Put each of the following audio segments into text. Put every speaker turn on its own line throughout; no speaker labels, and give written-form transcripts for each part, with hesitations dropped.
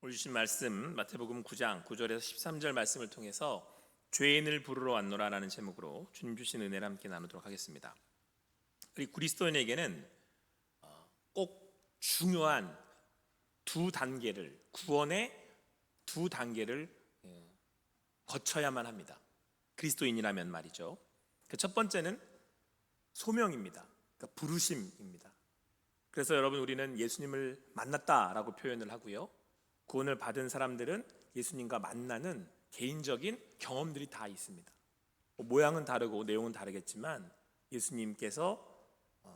오늘 주신 말씀 마태복음 9장 9절에서 13절 말씀을 통해서 죄인을 부르러 왔노라라는 제목으로 주님 주신 은혜를 함께 나누도록 하겠습니다. 우리 그리스도인에게는 꼭 중요한 구원의 두 단계를 거쳐야만 합니다. 그리스도인이라면 말이죠. 그 첫 번째는 소명입니다. 그러니까 부르심입니다. 그래서 여러분, 우리는 예수님을 만났다라고 표현을 하고요, 구원을 받은 사람들은 예수님과 만나는 개인적인 경험들이 다 있습니다. 모양은 다르고 내용은 다르겠지만 예수님께서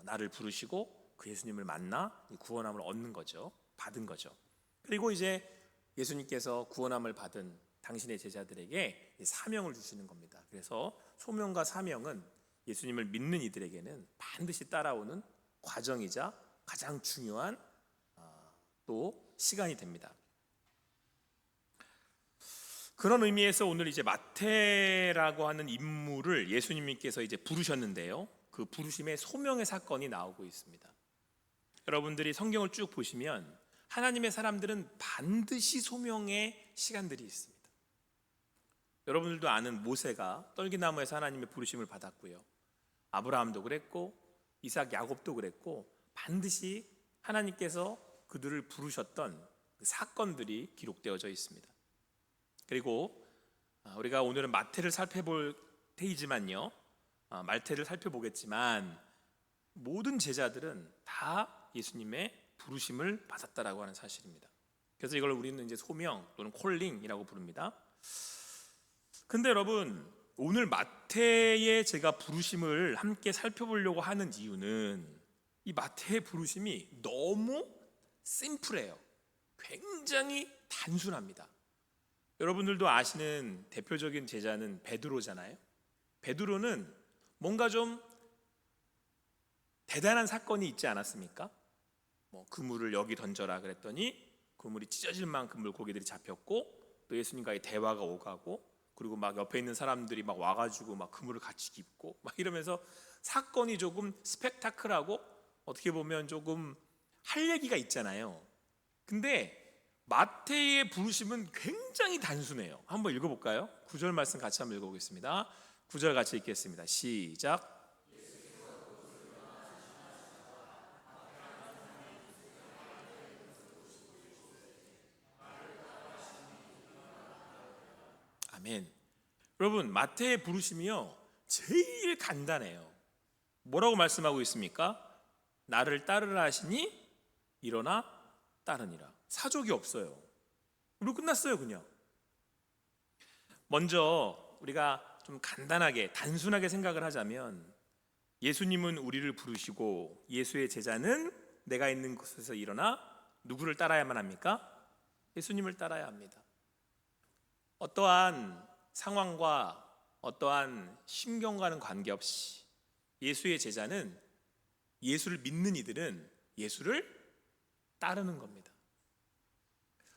나를 부르시고 그 예수님을 만나 구원함을 얻는 거죠. 받은 거죠. 그리고 이제 예수님께서 구원함을 받은 당신의 제자들에게 사명을 주시는 겁니다. 그래서 소명과 사명은 예수님을 믿는 이들에게는 반드시 따라오는 과정이자 가장 중요한 또 시간이 됩니다. 그런 의미에서 오늘 이제 마태라고 하는 인물을 예수님께서 이제 부르셨는데요, 그 부르심의 소명의 사건이 나오고 있습니다. 여러분들이 성경을 쭉 보시면 하나님의 사람들은 반드시 소명의 시간들이 있습니다. 여러분들도 아는 모세가 떨기나무에서 하나님의 부르심을 받았고요, 아브라함도 그랬고 이삭, 야곱도 그랬고 반드시 하나님께서 그들을 부르셨던 그 사건들이 기록되어져 있습니다. 그리고 우리가 오늘은 마태를 살펴볼 테이지만요, 마태를 살펴보겠지만 모든 제자들은 다 예수님의 부르심을 받았다라고 하는 사실입니다. 그래서 이걸 우리는 이제 소명 또는 콜링이라고 부릅니다. 근데 여러분, 오늘 마태의 제가 부르심을 함께 살펴보려고 하는 이유는 이 마태의 부르심이 너무 심플해요. 굉장히 단순합니다. 여러분들도 아시는 대표적인 제자는 베드로잖아요. 베드로는 뭔가 좀 대단한 사건이 있지 않았습니까? 그물을 여기 던져라 그랬더니 그물이 찢어질 만큼 물고기들이 잡혔고, 또 예수님과의 대화가 오가고, 그리고 막 옆에 있는 사람들이 막 와가지고 막 그물을 같이 깁고 막 이러면서 사건이 조금 스펙타클하고 어떻게 보면 조금 할 얘기가 있잖아요. 근데 마태의 부르심은 굉장히 단순해요. 한번 읽어볼까요? 9절 말씀 같이 한번 읽어보겠습니다. 9절 같이 읽겠습니다. 시작. 아멘. 여러분, 마태의 부르심이요 제일 간단해요. 뭐라고 말씀하고 있습니까? 나를 따르라 하시니 일어나 따르니라. 사족이 없어요. 그리고 끝났어요. 그냥 먼저 우리가 좀 간단하게 단순하게 생각을 하자면, 예수님은 우리를 부르시고 예수의 제자는 내가 있는 곳에서 일어나 누구를 따라야만 합니까? 예수님을 따라야 합니다. 어떠한 상황과 어떠한 심경과는 관계없이 예수의 제자는, 예수를 믿는 이들은 예수를 따르는 겁니다.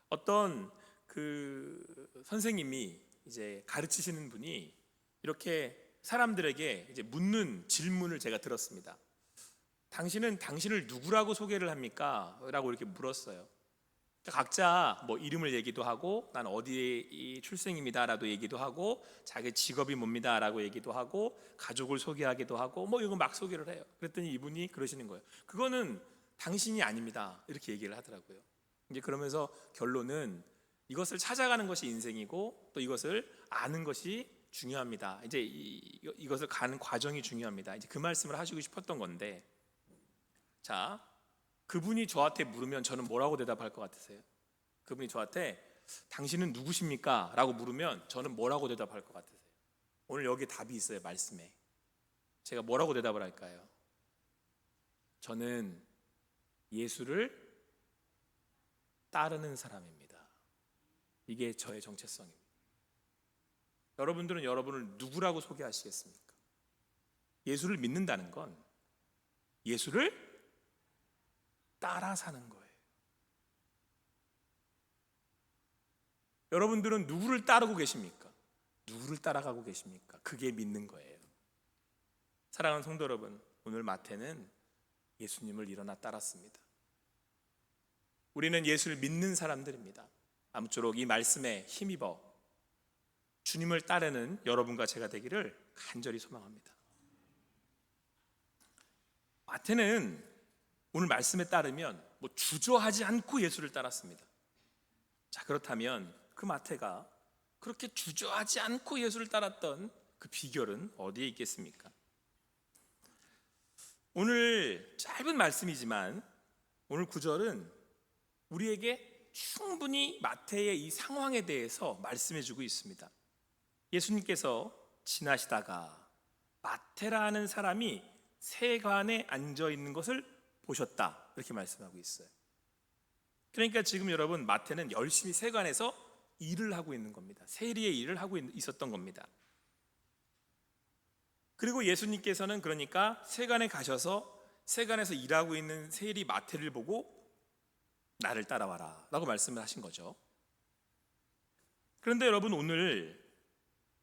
어떤 그 선생님이 이제 가르치시는 분이 이렇게 사람들에게 이제 묻는 질문을 제가 들었습니다. 당신은 당신을 누구라고 소개를 합니까? 라고 이렇게 물었어요. 각자 뭐 이름을 얘기도 하고, 난 어디의 출생입니다 라도 얘기도 하고, 자기 직업이 뭡니다 라고 얘기도 하고, 가족을 소개하기도 하고, 뭐 이거 막 소개를 해요. 그랬더니 이분이 그러시는 거예요. 그거는 당신이 아닙니다 이렇게 얘기를 하더라고요. 이제 그러면서 결론은 이것을 찾아가는 것이 인생이고, 또 이것을 아는 것이 중요합니다. 이제 이것을 가는 과정이 중요합니다. 이제 그 말씀을 하시고 싶었던 건데, 자, 그분이 저한테 물으면 저는 뭐라고 대답할 것 같으세요? 그분이 저한테 당신은 누구십니까? 라고 물으면 저는 뭐라고 대답할 것 같으세요? 오늘 여기 답이 있어요. 말씀에 제가 뭐라고 대답을 할까요? 저는 예수를 따르는 사람입니다. 이게 저의 정체성입니다. 여러분들은 여러분을 누구라고 소개하시겠습니까? 예수를 믿는다는 건 예수를 따라 사는 거예요. 여러분들은 누구를 따르고 계십니까? 누구를 따라가고 계십니까? 그게 믿는 거예요. 사랑하는 성도 여러분, 오늘 마태는 예수님을 일어나 따랐습니다. 우리는 예수를 믿는 사람들입니다. 아무쪼록 이 말씀에 힘입어 주님을 따르는 여러분과 제가 되기를 간절히 소망합니다. 마태는 오늘 말씀에 따르면 주저하지 않고 예수를 따랐습니다. 자, 그렇다면 그 마태가 그렇게 주저하지 않고 예수를 따랐던 그 비결은 어디에 있겠습니까? 오늘 짧은 말씀이지만 오늘 구절은 우리에게 충분히 마태의 이 상황에 대해서 말씀해 주고 있습니다. 예수님께서 지나시다가 마태라는 사람이 세관에 앉아 있는 것을 보셨다, 이렇게 말씀하고 있어요. 그러니까 지금 여러분, 마태는 열심히 세관에서 일을 하고 있는 겁니다. 세리의 일을 하고 있었던 겁니다. 그리고 예수님께서는 그러니까 세관에 가셔서 세관에서 일하고 있는 세리 마태를 보고 나를 따라와라 라고 말씀을 하신 거죠. 그런데 여러분, 오늘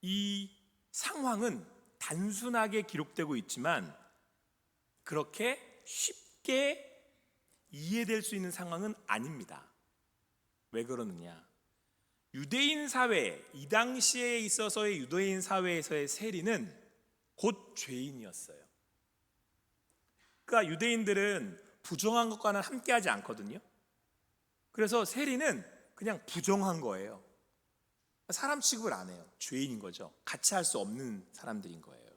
이 상황은 단순하게 기록되고 있지만 그렇게 쉽게 이해될 수 있는 상황은 아닙니다. 왜 그러느냐? 유대인 사회, 이 당시에 있어서의 유대인 사회에서의 세리는 곧 죄인이었어요. 그러니까 유대인들은 부정한 것과는 함께하지 않거든요. 그래서 세리는 그냥 부정한 거예요. 사람 취급을 안 해요. 죄인인 거죠. 같이 할 수 없는 사람들인 거예요.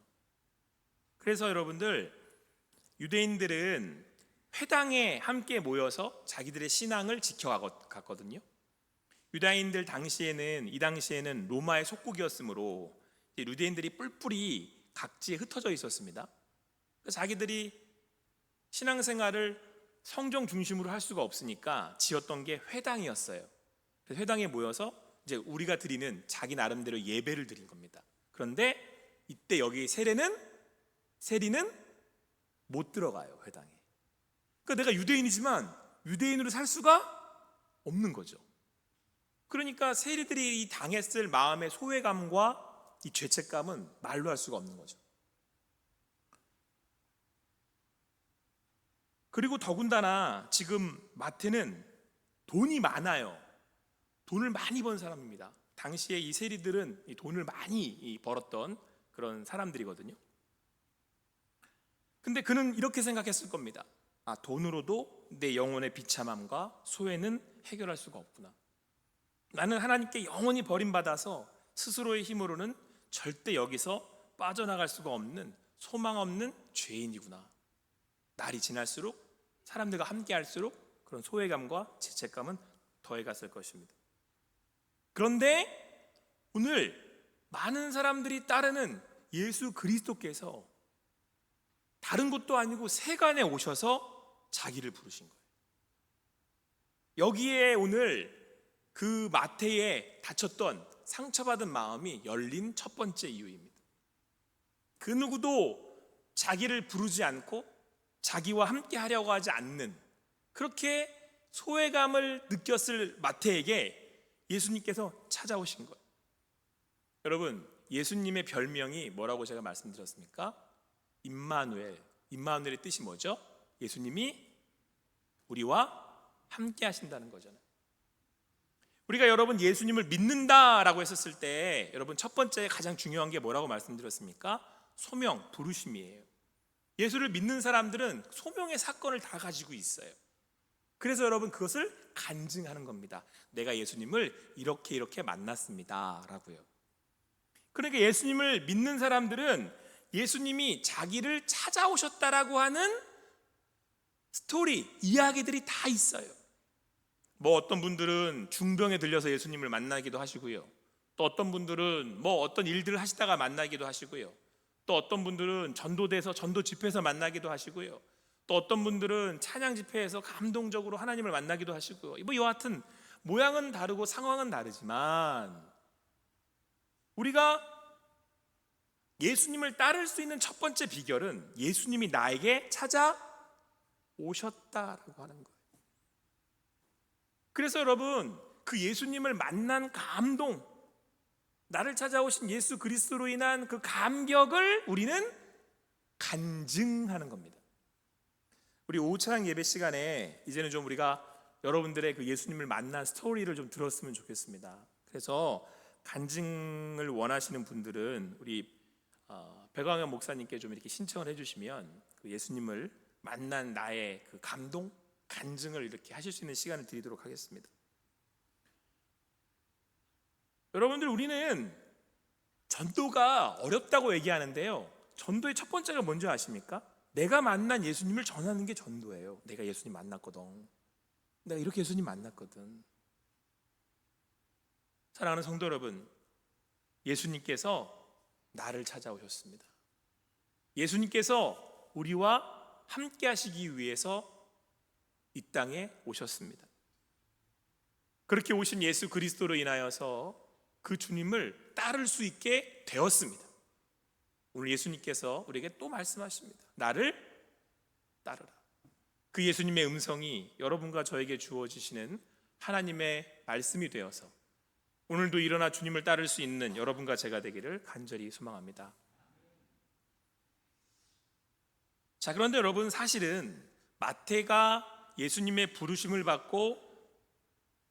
그래서 여러분들, 유대인들은 회당에 함께 모여서 자기들의 신앙을 지켜갔거든요. 유다인들 당시에는, 이 당시에는 로마의 속국이었으므로 유대인들이 뿔뿔이 각지에 흩어져 있었습니다. 자기들이 신앙생활을 성경 중심으로 할 수가 없으니까 지었던 게 회당이었어요. 그래서 회당에 모여서 이제 우리가 드리는 자기 나름대로 예배를 드린 겁니다. 그런데 이때 여기 세리는 못 들어가요, 회당에. 그러니까 내가 유대인이지만 유대인으로 살 수가 없는 거죠. 그러니까 세리들이 이 당했을 마음의 소외감과 이 죄책감은 말로 할 수가 없는 거죠. 그리고 더군다나 지금 마태는 돈이 많아요. 돈을 많이 번 사람입니다. 당시에 이 세리들은 이 돈을 많이 벌었던 그런 사람들이거든요. 근데 그는 이렇게 생각했을 겁니다. 돈으로도 내 영혼의 비참함과 소외는 해결할 수가 없구나. 나는 하나님께 영원히 버림받아서 스스로의 힘으로는 절대 여기서 빠져나갈 수가 없는 소망 없는 죄인이구나. 날이 지날수록 사람들과 함께 할수록 그런 소외감과 죄책감은 더해갔을 것입니다. 그런데 오늘 많은 사람들이 따르는 예수 그리스도께서 다른 곳도 아니고 세간에 오셔서 자기를 부르신 거예요. 여기에 오늘 그 마태의 다쳤던 상처받은 마음이 열린 첫 번째 이유입니다. 그 누구도 자기를 부르지 않고 자기와 함께 하려고 하지 않는, 그렇게 소외감을 느꼈을 마태에게 예수님께서 찾아오신 거예요. 여러분, 예수님의 별명이 뭐라고 제가 말씀드렸습니까? 임마누엘. 임마누엘의 뜻이 뭐죠? 예수님이 우리와 함께 하신다는 거잖아요. 우리가 여러분 예수님을 믿는다라고 했었을 때 여러분 첫 번째 가장 중요한 게 뭐라고 말씀드렸습니까? 소명, 부르심이에요. 예수를 믿는 사람들은 소명의 사건을 다 가지고 있어요. 그래서 여러분 그것을 간증하는 겁니다. 내가 예수님을 이렇게 만났습니다 라고요. 그러니까 예수님을 믿는 사람들은 예수님이 자기를 찾아오셨다라고 하는 스토리, 이야기들이 다 있어요. 어떤 분들은 중병에 들려서 예수님을 만나기도 하시고요. 또 어떤 분들은 어떤 일들을 하시다가 만나기도 하시고요. 또 어떤 분들은 전도돼서 전도 집회에서 만나기도 하시고요. 또 어떤 분들은 찬양 집회에서 감동적으로 하나님을 만나기도 하시고요. 여하튼 모양은 다르고 상황은 다르지만 우리가 예수님을 따를 수 있는 첫 번째 비결은 예수님이 나에게 찾아오셨다라고 하는 거예요. 그래서 여러분, 그 예수님을 만난 감동, 나를 찾아오신 예수 그리스도로 인한 그 감격을 우리는 간증하는 겁니다. 우리 오후 찬양 예배 시간에 이제는 좀 우리가 여러분들의 그 예수님을 만난 스토리를 좀 들었으면 좋겠습니다. 그래서 간증을 원하시는 분들은 우리 백광현 목사님께 좀 이렇게 신청을 해주시면 그 예수님을 만난 나의 그 감동, 간증을 이렇게 하실 수 있는 시간을 드리도록 하겠습니다. 여러분들, 우리는 전도가 어렵다고 얘기하는데요, 전도의 첫 번째가 뭔지 아십니까? 내가 만난 예수님을 전하는 게 전도예요. 내가 예수님 만났거든, 내가 이렇게 예수님 만났거든. 사랑하는 성도 여러분, 예수님께서 나를 찾아오셨습니다. 예수님께서 우리와 함께 하시기 위해서 이 땅에 오셨습니다. 그렇게 오신 예수 그리스도로 인하여서 그 주님을 따를 수 있게 되었습니다. 오늘 예수님께서 우리에게 또 말씀하십니다. 나를 따르라. 그 예수님의 음성이 여러분과 저에게 주어지시는 하나님의 말씀이 되어서 오늘도 일어나 주님을 따를 수 있는 여러분과 제가 되기를 간절히 소망합니다. 자, 그런데 여러분, 사실은 마태가 예수님의 부르심을 받고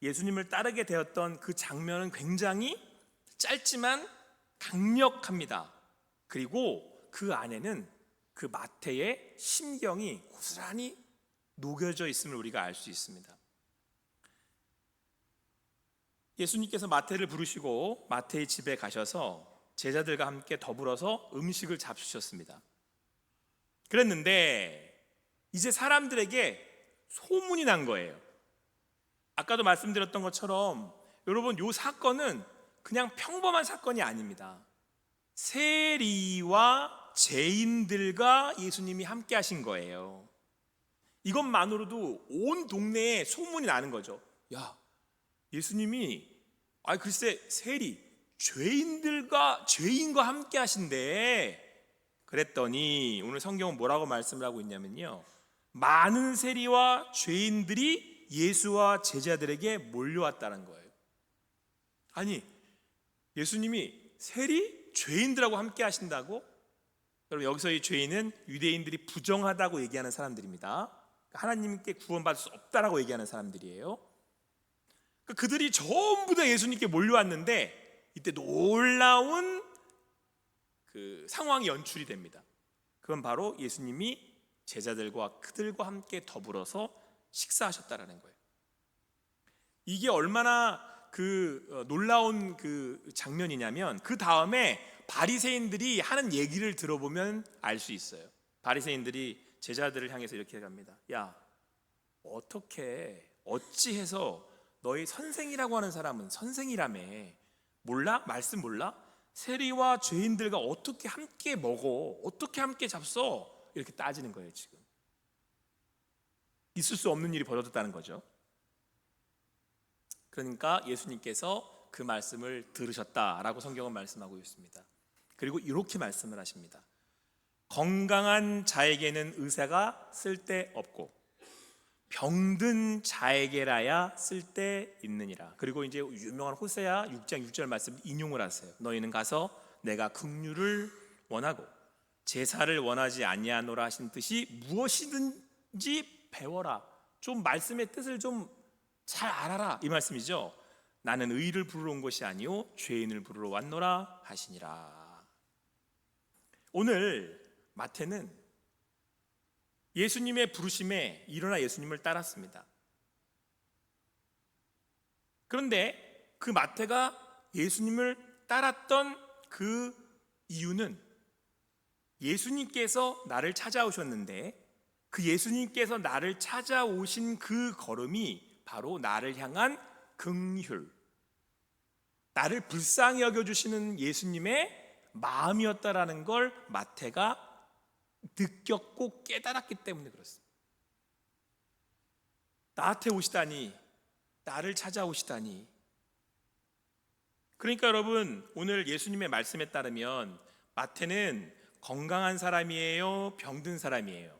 예수님을 따르게 되었던 그 장면은 굉장히 짧지만 강력합니다. 그리고 그 안에는 그 마태의 심경이 고스란히 녹여져 있음을 우리가 알 수 있습니다. 예수님께서 마태를 부르시고 마태의 집에 가셔서 제자들과 함께 더불어서 음식을 잡수셨습니다. 그랬는데 이제 사람들에게 소문이 난 거예요. 아까도 말씀드렸던 것처럼 여러분, 이 사건은 그냥 평범한 사건이 아닙니다. 세리와 죄인들과 예수님이 함께 하신 거예요. 이것만으로도 온 동네에 소문이 나는 거죠. 야, 예수님이 글쎄 세리, 죄인과 함께 하신대. 그랬더니 오늘 성경은 뭐라고 말씀을 하고 있냐면요, 많은 세리와 죄인들이 예수와 제자들에게 몰려왔다는 거예요. 아니, 예수님이 세리, 죄인들하고 함께 하신다고? 여러분, 여기서 이 죄인은 유대인들이 부정하다고 얘기하는 사람들입니다. 하나님께 구원받을 수 없다라고 얘기하는 사람들이에요. 그들이 전부 다 예수님께 몰려왔는데 이때 놀라운 그 상황이 연출이 됩니다. 그건 바로 예수님이 제자들과 그들과 함께 더불어서 식사하셨다라는 거예요. 이게 얼마나 놀라운 그 장면이냐면, 그 다음에 바리새인들이 하는 얘기를 들어보면 알 수 있어요. 바리새인들이 제자들을 향해서 이렇게 합니다. 야, 어찌해서 너희 선생이라고 하는 사람은 선생이라며 몰라? 말씀 몰라? 세리와 죄인들과 어떻게 함께 먹어? 어떻게 함께 잡숴? 이렇게 따지는 거예요. 지금 있을 수 없는 일이 벌어졌다는 거죠. 그러니까 예수님께서 그 말씀을 들으셨다라고 성경은 말씀하고 있습니다. 그리고 이렇게 말씀을 하십니다. 건강한 자에게는 의사가 쓸데없고 병든 자에게라야 쓸데있느니라. 그리고 이제 유명한 호세아 6장 6절 말씀 인용을 하세요. 너희는 가서 내가 긍휼을 원하고 제사를 원하지 아니하노라 하신 뜻이 무엇이든지 배워라. 좀 말씀의 뜻을 좀 잘 알아라, 이 말씀이죠. 나는 의를 부르러 온 것이 아니요 죄인을 부르러 왔노라 하시니라. 오늘 마태는 예수님의 부르심에 일어나 예수님을 따랐습니다. 그런데 그 마태가 예수님을 따랐던 그 이유는 예수님께서 나를 찾아오셨는데 그 예수님께서 나를 찾아오신 그 걸음이 바로 나를 향한 긍휼, 나를 불쌍히 여겨주시는 예수님의 마음이었다라는 걸 마태가 느꼈고 깨달았기 때문에 그렇습니다. 나한테 오시다니, 나를 찾아오시다니. 그러니까 여러분, 오늘 예수님의 말씀에 따르면 마태는 건강한 사람이에요? 병든 사람이에요?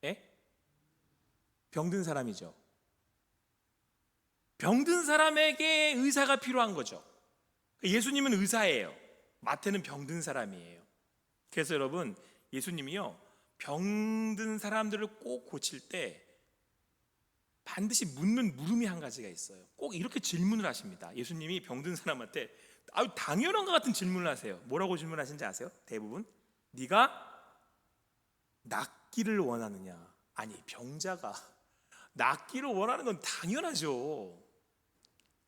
예? 병든 사람이죠. 병든 사람에게 의사가 필요한 거죠. 예수님은 의사예요. 마태는 병든 사람이에요. 그래서 여러분, 예수님이요, 병든 사람들을 꼭 고칠 때 반드시 묻는 물음이 한 가지가 있어요. 꼭 이렇게 질문을 하십니다. 예수님이 병든 사람한테 당연한 것 같은 질문을 하세요. 뭐라고 질문하신지 아세요? 대부분 네가 낫기를 원하느냐. 아니, 병자가 낫기를 원하는 건 당연하죠.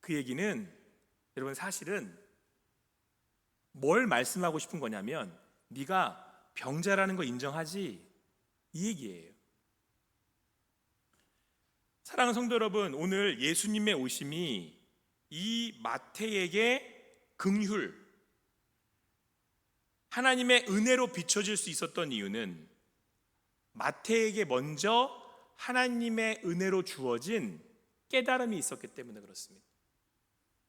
그 얘기는 여러분 사실은 뭘 말씀하고 싶은 거냐면 네가 병자라는 거 인정하지, 이 얘기예요. 사랑하는 성도 여러분, 오늘 예수님의 오심이 이 마태에게 긍휼, 하나님의 은혜로 비춰질 수 있었던 이유는 마태에게 먼저 하나님의 은혜로 주어진 깨달음이 있었기 때문에 그렇습니다.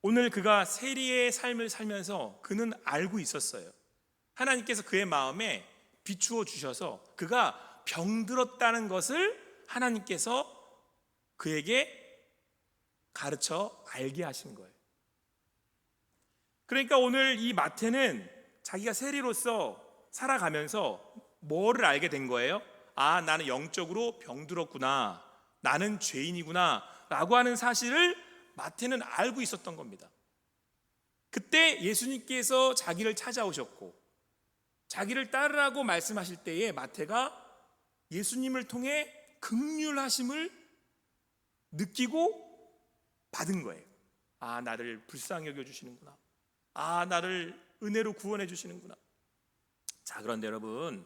오늘 그가 세리의 삶을 살면서 그는 알고 있었어요. 하나님께서 그의 마음에 비추어 주셔서 그가 병들었다는 것을 하나님께서 그에게 가르쳐 알게 하신 거예요. 그러니까 오늘 이 마태는 자기가 세리로서 살아가면서 뭐를 알게 된 거예요? 아, 나는 영적으로 병들었구나, 나는 죄인이구나 라고 하는 사실을 마태는 알고 있었던 겁니다. 그때 예수님께서 자기를 찾아오셨고 자기를 따르라고 말씀하실 때에 마태가 예수님을 통해 긍휼하심을 느끼고 받은 거예요. 아, 나를 불쌍히 여겨주시는구나. 아, 나를 은혜로 구원해 주시는구나. 자, 그런데 여러분,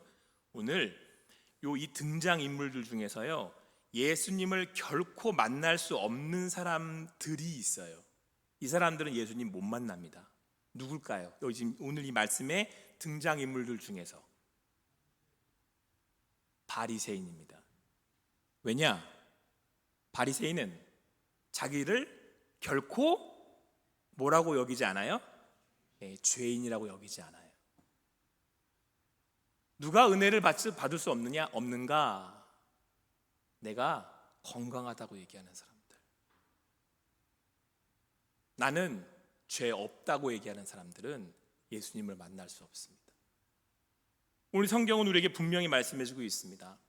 오늘 이 등장인물들 중에서요, 예수님을 결코 만날 수 없는 사람들이 있어요. 이 사람들은 예수님 못 만납니다. 누굴까요? 오늘 이 말씀의 등장인물들 중에서 바리새인입니다. 왜냐? 바리새인은 자기를 결코 뭐라고 여기지 않아요? 죄인이라고 여기지 않아요. 누가 은혜를 받을 수 없느냐? 없는가? 내가 건강하다고 얘기하는 사람들, 나는 죄 없다고 얘기하는 사람들은 예수님을 만날 수 없습니다. 오늘 성경은 우리에게 분명히 말씀해주고 있습니다.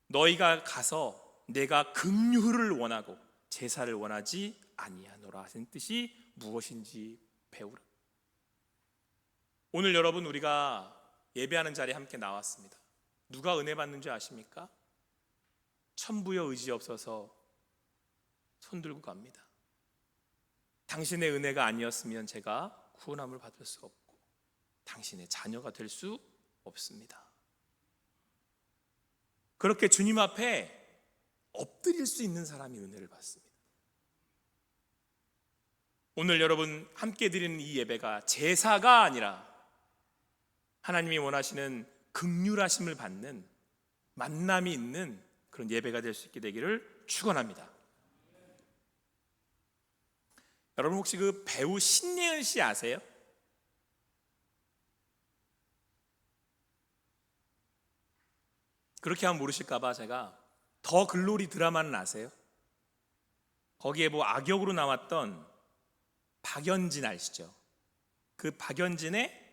너희가 가서 내가 긍휼을 원하고 제사를 원하지 아니하노라 하신 뜻이 무엇인지 배우라. 오늘 여러분, 우리가 예배하는 자리에 함께 나왔습니다. 누가 은혜 받는 줄 아십니까? 천부여 의지 없어서 손 들고 갑니다. 당신의 은혜가 아니었으면 제가 구원함을 받을 수 없고 당신의 자녀가 될 수 없습니다. 그렇게 주님 앞에 엎드릴 수 있는 사람이 은혜를 받습니다. 오늘 여러분 함께 드리는 이 예배가 제사가 아니라 하나님이 원하시는 긍휼하심을 받는 만남이 있는 그런 예배가 될 수 있게 되기를 축원합니다. 여러분 혹시 그 배우 신예은 씨 아세요? 그렇게 하면 모르실까봐 제가 더 글로리 드라마는 아세요? 거기에 악역으로 나왔던 박연진 아시죠? 그 박연진의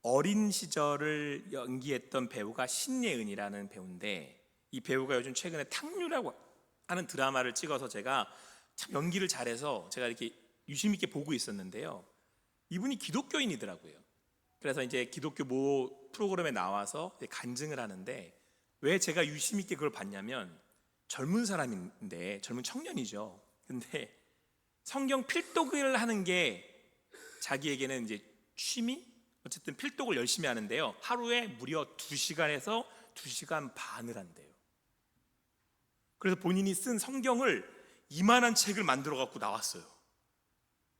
어린 시절을 연기했던 배우가 신예은이라는 배우인데, 이 배우가 요즘 최근에 탕류라고 하는 드라마를 찍어서 제가 참 연기를 잘해서 제가 이렇게 유심 있게 보고 있었는데요, 이분이 기독교인이더라고요. 그래서 이제 기독교 모 프로그램에 나와서 간증을 하는데, 왜 제가 유심 있게 그걸 봤냐면 젊은 사람인데, 젊은 청년이죠. 근데 성경 필독을 하는 게 자기에게는 이제 취미? 어쨌든 필독을 열심히 하는데요, 하루에 무려 2시간에서 2시간 반을 한대요. 그래서 본인이 쓴 성경을 이만한 책을 만들어 갖고 나왔어요.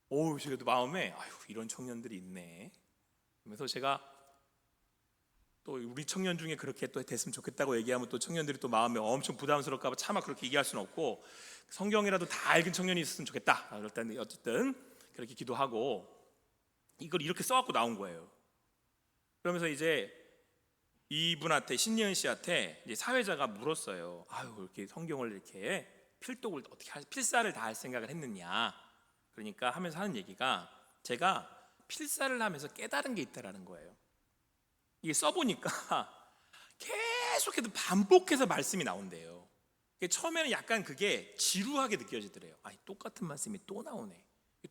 저도 마음에 이런 청년들이 있네. 그래서 제가 또 우리 청년 중에 그렇게 또 됐으면 좋겠다고 얘기하면 또 청년들이 또 마음에 엄청 부담스러울까 봐 차마 그렇게 얘기할 수는 없고, 성경이라도 다 읽은 청년이 있었으면 좋겠다. 일단 어쨌든 그렇게 기도하고 이걸 이렇게 써갖고 나온 거예요. 그러면서 이제 이분한테, 신예은 씨한테 이제 사회자가 물었어요. 이렇게 성경을 이렇게 필독을 어떻게 필사를 다 할 생각을 했느냐. 그러니까 하면서 하는 얘기가, 제가 필사를 하면서 깨달은 게 있다라는 거예요. 이게 써보니까 계속해서 반복해서 말씀이 나온대요. 처음에는 약간 그게 지루하게 느껴지더래요. 아니, 똑같은 말씀이 또 나오네.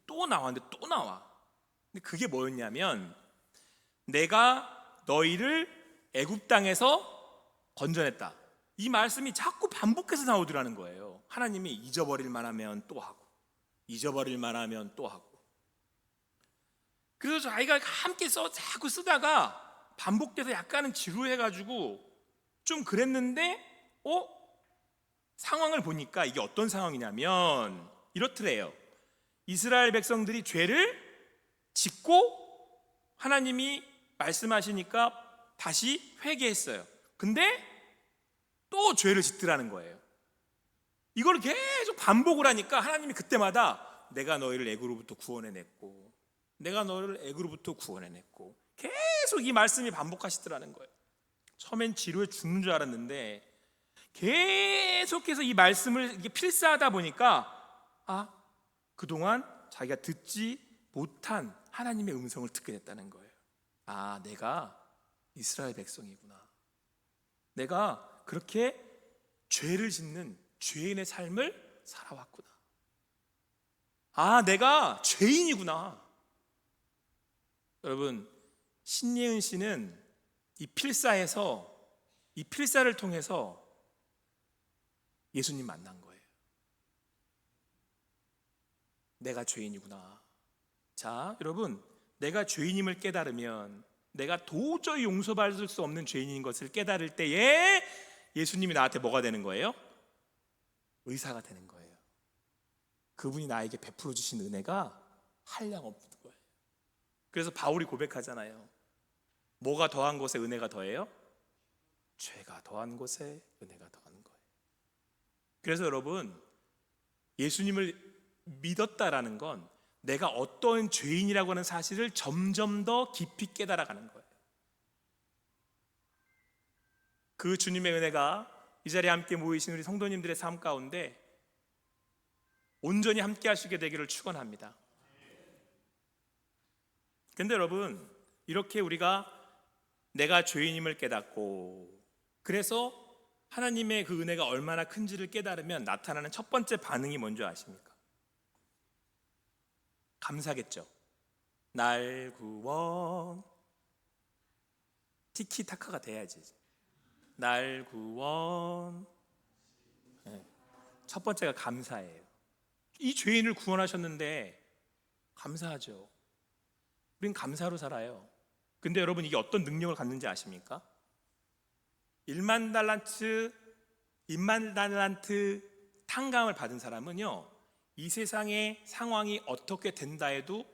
또 나왔는데 또 나와. 근데 그게 뭐였냐면, 내가 너희를 애굽 땅에서 건져냈다. 이 말씀이 자꾸 반복해서 나오더라는 거예요. 하나님이 잊어버릴 만하면 또 하고, 잊어버릴 만하면 또 하고. 그래서 자기가 함께 자꾸 쓰다가 반복돼서 약간은 지루해가지고 좀 그랬는데, 상황을 보니까 이게 어떤 상황이냐면 이렇더래요. 이스라엘 백성들이 죄를 짓고 하나님이 말씀하시니까 다시 회개했어요. 근데 또 죄를 짓더라는 거예요. 이걸 계속 반복을 하니까 하나님이 그때마다 내가 너희를 애굽으로부터 구원해냈고, 내가 너희를 애굽으로부터 구원해냈고, 계속 이 말씀이 반복하시더라는 거예요. 처음엔 지루해 죽는 줄 알았는데 계속해서 이 말씀을 이게 필사하다 보니까 그동안 자기가 듣지 못한 하나님의 음성을 듣게 됐다는 거예요. 내가 이스라엘 백성이구나. 내가 그렇게 죄를 짓는 죄인의 삶을 살아왔구나. 내가 죄인이구나. 여러분, 신예은 씨는 이 필사를 통해서 예수님 만난 거예요. 내가 죄인이구나. 자, 여러분, 내가 죄인임을 깨달으면, 내가 도저히 용서받을 수 없는 죄인인 것을 깨달을 때에 예수님이 나한테 뭐가 되는 거예요? 의사가 되는 거예요. 그분이 나에게 베풀어 주신 은혜가 한량없는 거예요. 그래서 바울이 고백하잖아요. 뭐가 더한 곳에 은혜가 더해요? 죄가 더한 곳에 은혜가 더한 거예요. 그래서 여러분, 예수님을 믿었다라는 건 내가 어떤 죄인이라고 하는 사실을 점점 더 깊이 깨달아가는 거예요. 그 주님의 은혜가 이 자리에 함께 모이신 우리 성도님들의 삶 가운데 온전히 함께 하시게 되기를 축원합니다. 근데 여러분, 이렇게 우리가 내가 죄인임을 깨닫고, 그래서 하나님의 그 은혜가 얼마나 큰지를 깨달으면 나타나는 첫 번째 반응이 뭔지 아십니까? 감사겠죠. 날 구원, 티키타카가 돼야지. 날 구원. 첫 번째가 감사예요. 이 죄인을 구원하셨는데 감사하죠. 우린 감사로 살아요. 근데 여러분, 이게 어떤 능력을 갖는지 아십니까? 1만 달란트 탕감을 받은 사람은요, 이 세상의 상황이 어떻게 된다 해도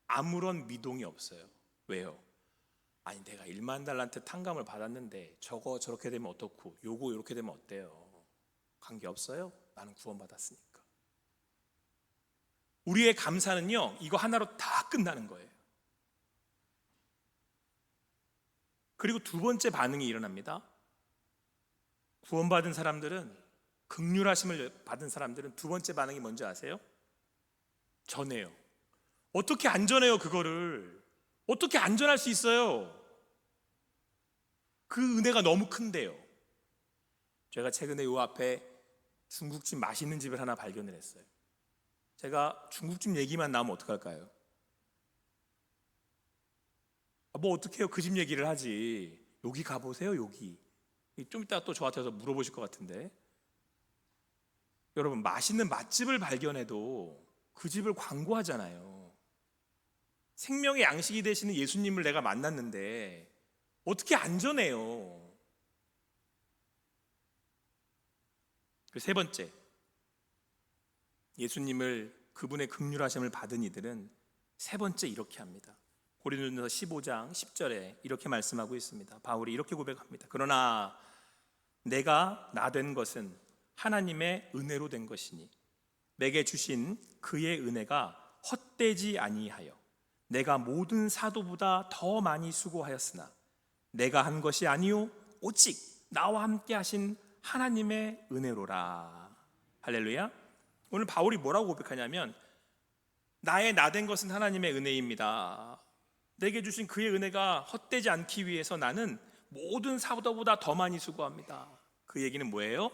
아무런 미동이 없어요. 왜요? 내가 1만 달란트 탕감을 받았는데 저거 저렇게 되면 어떻고, 요거 이렇게 되면 어때요? 관계없어요. 나는 구원받았으니까. 우리의 감사는요, 이거 하나로 다 끝나는 거예요. 그리고 두 번째 반응이 일어납니다. 구원받은 사람들은, 긍휼하심을 받은 사람들은 두 번째 반응이 뭔지 아세요? 전해요. 어떻게 안 전해요? 그거를 어떻게 안 전할 수 있어요? 그 은혜가 너무 큰데요. 제가 최근에 요 앞에 중국집 맛있는 집을 하나 발견을 했어요. 제가 중국집 얘기만 나오면 어떡할까요? 뭐 어떡해요? 그 집 얘기를 하지. 여기 가보세요. 여기. 좀 이따 또 저한테서 물어보실 것 같은데, 여러분, 맛있는 맛집을 발견해도 그 집을 광고하잖아요. 생명의 양식이 되시는 예수님을 내가 만났는데 어떻게 안 전해요? 세 번째, 예수님을, 그분의 긍휼하심을 받은 이들은 세 번째 이렇게 합니다. 고린도전서 15장 10절에 이렇게 말씀하고 있습니다. 바울이 이렇게 고백합니다. 그러나 내가 나 된 것은 하나님의 은혜로 된 것이니 내게 주신 그의 은혜가 헛되지 아니하여 내가 모든 사도보다 더 많이 수고하였으나 내가 한 것이 아니요 오직 나와 함께 하신 하나님의 은혜로라. 할렐루야. 오늘 바울이 뭐라고 고백하냐면, 나의 나 된 것은 하나님의 은혜입니다. 내게 주신 그의 은혜가 헛되지 않기 위해서 나는 모든 사도보다 더 많이 수고합니다. 그 얘기는 뭐예요?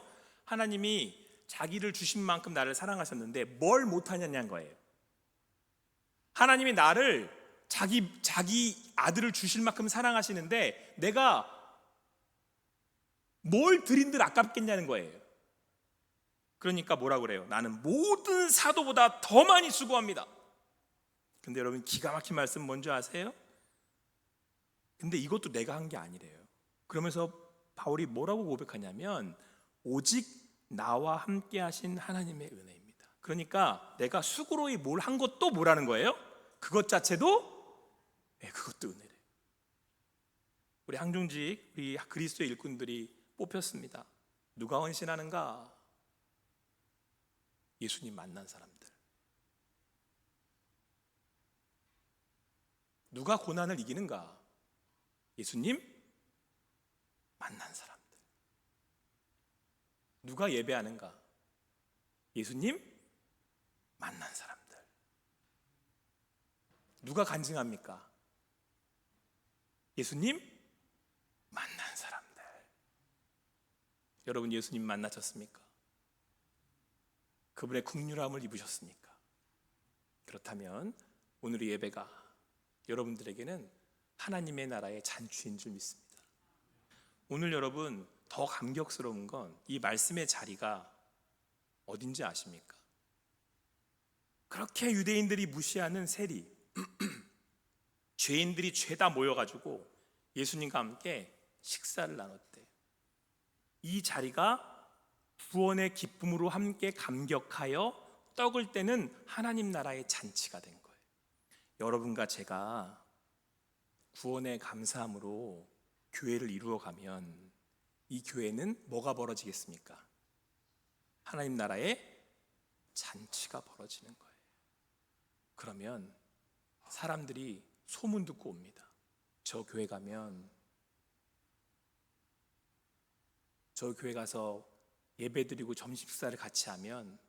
하나님이 자기를 주신 만큼 나를 사랑하셨는데 뭘 못하냐는 거예요. 하나님이 나를 자기 아들을 주실 만큼 사랑하시는데 내가 뭘 드린들 아깝겠냐는 거예요. 그러니까 뭐라 그래요? 나는 모든 사도보다 더 많이 수고합니다. 근데 여러분, 기가 막힌 말씀 뭔지 아세요? 근데 이것도 내가 한 게 아니래요. 그러면서 바울이 뭐라고 고백하냐면 오직 나와 함께 하신 하나님의 은혜입니다. 그러니까 내가 수고로이 뭘 한 것도 뭐라는 거예요? 그것 자체도 그것도 은혜래요. 우리 항중직, 우리 그리스도의 일꾼들이 뽑혔습니다. 누가 헌신하는가? 예수님 만난 사람들. 누가 고난을 이기는가? 예수님 만난 사람들. 누가 예배하는가? 예수님 만난 사람들. 누가 간증합니까? 예수님 만난 사람들. 여러분, 예수님 만나셨습니까? 그분의 긍휼함을 입으셨습니까? 그렇다면 오늘의 예배가 여러분들에게는 하나님의 나라의 잔치인 줄 믿습니다. 오늘 여러분, 더 감격스러운 건 이 말씀의 자리가 어딘지 아십니까? 그렇게 유대인들이 무시하는 세리, 죄인들이 죄다 모여가지고 예수님과 함께 식사를 나눴대. 이 자리가 구원의 기쁨으로 함께 감격하여 떡을 떼는 하나님 나라의 잔치가 된 거예요. 여러분과 제가 구원의 감사함으로 교회를 이루어가면 이 교회는 뭐가 벌어지겠습니까? 하나님 나라의 잔치가 벌어지는 거예요. 그러면 사람들이 소문 듣고 옵니다. 저 교회 가면, 저 교회 가서 예배드리고 점심 식사를 같이 하면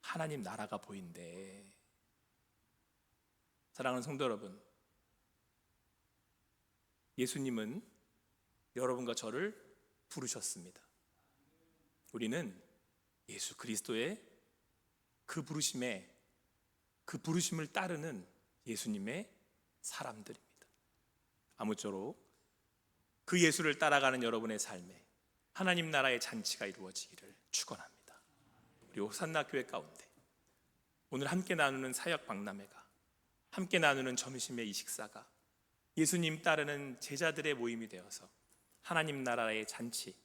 하나님 나라가 보인대. 사랑하는 성도 여러분, 예수님은 여러분과 저를 부르셨습니다. 우리는 예수 그리스도의 그 부르심을 따르는 예수님의 사람들입니다. 아무쪼록 그 예수를 따라가는 여러분의 삶에 하나님 나라의 잔치가 이루어지기를 축원합니다. 우리 호산나 교회 가운데 오늘 함께 나누는 사역 박람회가, 함께 나누는 점심의 이 식사가 예수님 따르는 제자들의 모임이 되어서 하나님 나라의 잔치,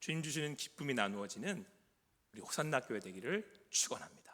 주님 주시는 기쁨이 나누어지는 우리 호산나 교회 되기를 축원합니다.